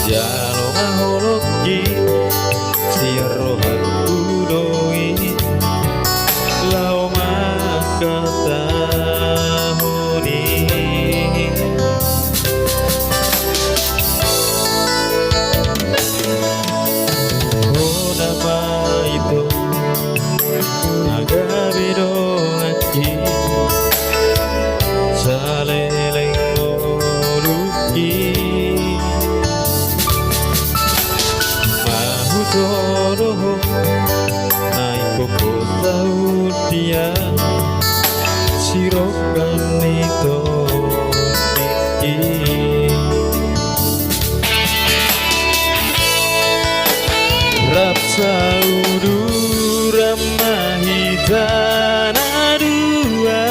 JALOMA HOLONGKI siar ROHAKKU doi lau MAKKATAHONI SADA MA HITA ITO NAGABE DONGAN SALELENG NGOLUKKI HUTODO naiko SAUT SIRONGKAP TONDIKKI Rap SAUDURAN ma hita NADUA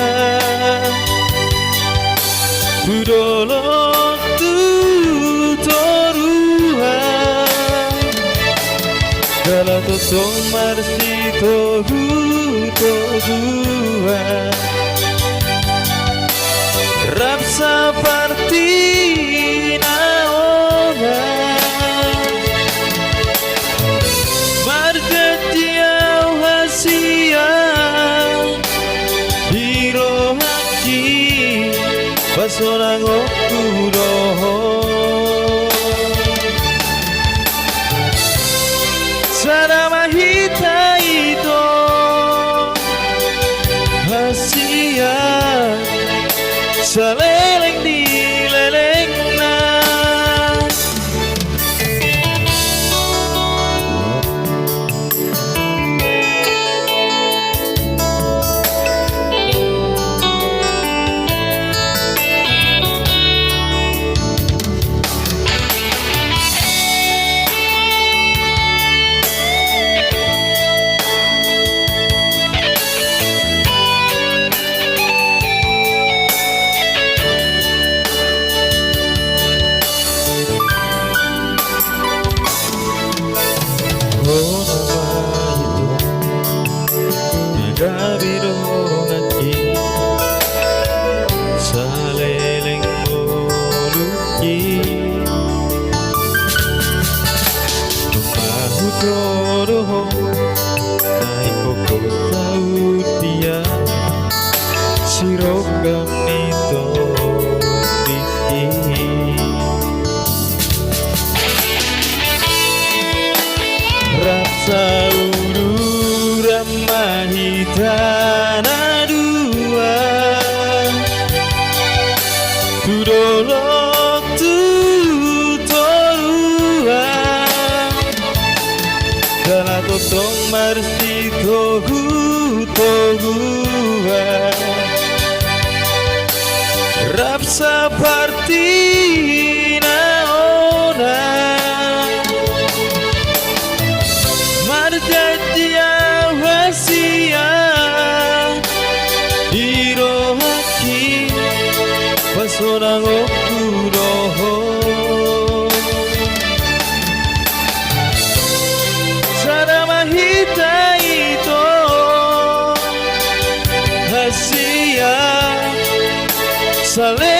DOLOK TUROAN Kalau TONG-TONG marsito HUTODO Rap seperti HASIAN di ROHAKKI Pasorang okudoho SADA MA HITA ITO HASIAN saleleng dilelengna NAGABE DONGAN SALELENG NGOLUKKI HUTODO naiko SAUT SIRONGKAP TONDIKKI Rap SAUDURAN ma hita NADUA DOLOK TUROAN Kalau TONG-TONG marsito HUTODO Rap seperti HASIAN di ROHAKKI Pasorang okudoho SADA MA HITA ITO HASIAN saleleng